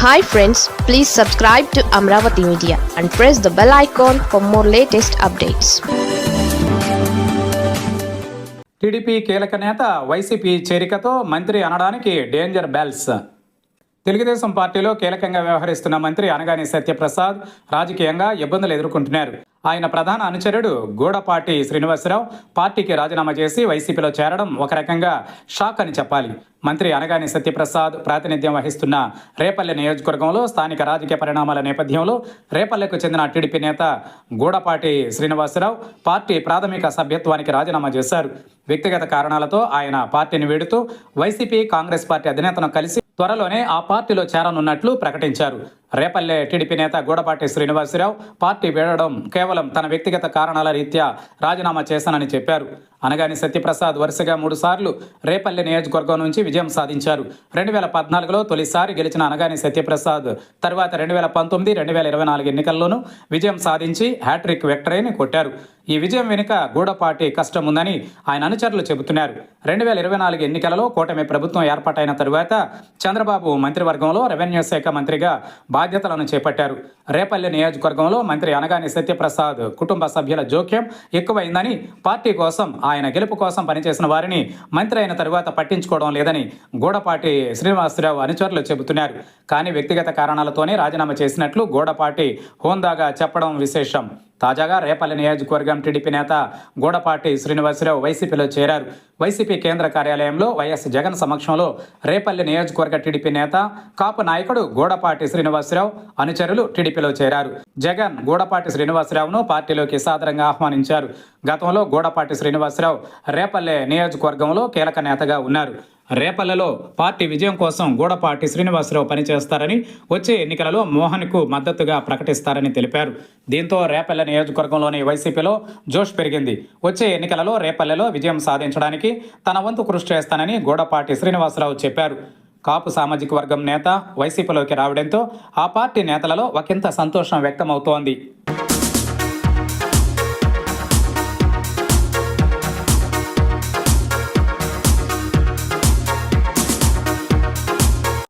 Hi friends, please subscribe to Amravati Media and press the bell icon for more latest updates. TDP కీలక నేత YCP చేరికతో మంత్రి అనడానికి danger bells. Telugu Desam పార్టీలో కీలకంగా వ్యవహరిస్తున్న మంత్రి అనగాని సత్యప్రసాద్ రాజకీయంగా ఇబ్బందులు ఎదుర్కొంటున్నారు. ఆయన ప్రధాన అనుచరుడు గూడపాటి శ్రీనివాసరావు పార్టీకి రాజీనామా చేసి వైసీపీలో చేరడం ఒక రకంగా షాక్ అని చెప్పాలి. మంత్రి అనగాని సత్యప్రసాద్ ప్రాతినిధ్యం వహిస్తున్న రేపల్లె నియోజకవర్గంలో స్థానిక రాజకీయ పరిణామాల నేపథ్యంలో రేపల్లెకు చెందిన టీడీపీ నేత గూడపాటి శ్రీనివాసరావు పార్టీ ప్రాథమిక సభ్యత్వానికి రాజీనామా చేశారు. వ్యక్తిగత కారణాలతో ఆయన పార్టీని వీడుతూ వైసీపీ కాంగ్రెస్ పార్టీ అధినేతను కలిసి త్వరలోనే ఆ పార్టీలో చేరనున్నట్లు ప్రకటించారు. రేపల్లె టీడీపీ నేత గూడపాటి శ్రీనివాసరావు పార్టీ వీడడం కేవలం తన వ్యక్తిగత కారణాల రీత్యా రాజీనామా చేశానని చెప్పారు. అనగాని సత్యప్రసాద్ వరుసగా 3 సార్లు రేపల్లె నియోజకవర్గం నుంచి విజయం సాధించారు. 2014లో తొలిసారి గెలిచిన అనగాని సత్యప్రసాద్ తర్వాత 2019, 2024 ఎన్నికల్లోనూ విజయం సాధించి హ్యాట్రిక్ విక్టరీని కొట్టారు. ఈ విజయం వెనుక గూడపాటి కష్టం ఉందని ఆయన అనుచరులు చెబుతున్నారు. 2024 ఎన్నికలలో కూటమి ప్రభుత్వం ఏర్పాటైన తరువాత చంద్రబాబు మంత్రివర్గంలో రెవెన్యూ శాఖ మంత్రిగా బాధ్యతలను చేపట్టారు. రేపల్లె నియోజకవర్గంలో మంత్రి అనగాని సత్యప్రసాద్ కుటుంబ సభ్యుల జోక్యం ఎక్కువైందని, పార్టీ కోసం ఆయన గెలుపు కోసం పనిచేసిన వారిని మంత్రి అయిన తరువాత పట్టించుకోవడం లేదని గూడపాటి శ్రీనివాసరావు అనుచరులు చెబుతున్నారు. కానీ వ్యక్తిగత కారణాలతోనే రాజీనామా చేసినట్లు గూడపాటి హోందాగా చెప్పడం విశేషం. తాజాగా రేపల్లె నియోజకవర్గం టీడీపీ నేత గూడపాటి శ్రీనివాసరావు వైసీపీలో చేరారు. వైసీపీ కేంద్ర కార్యాలయంలో వైఎస్ జగన్ సమక్షంలో రేపల్లె నియోజకవర్గ టీడీపీ నేత కాపు నాయకుడు గూడపాటి శ్రీనివాసరావు అనుచరులు టీడీపీలో చేరారు. జగన్ గూడపాటి శ్రీనివాసరావును పార్టీలోకి సాదరంగా ఆహ్వానించారు. గతంలో గూడపాటి శ్రీనివాసరావు రేపల్లె నియోజకవర్గంలో కీలక నేతగా ఉన్నారు. రేపల్లెలో పార్టీ విజయం కోసం గూడపాటి శ్రీనివాసరావు పనిచేస్తారని, వచ్చే ఎన్నికలలో మోహన్కు మద్దతుగా ప్రకటిస్తారని తెలిపారు. దీంతో రేపల్లె నియోజకవర్గంలోని వైసీపీలో జోష్ పెరిగింది. వచ్చే ఎన్నికలలో రేపల్లెలో విజయం సాధించడానికి తన వంతు కృషి చేస్తానని గూడపాటి శ్రీనివాసరావు చెప్పారు. కాపు సామాజిక వర్గం నేత వైసీపీలోకి రావడంతో ఆ పార్టీ నేతలలో ఒకంత సంతోషం వ్యక్తమవుతోంది.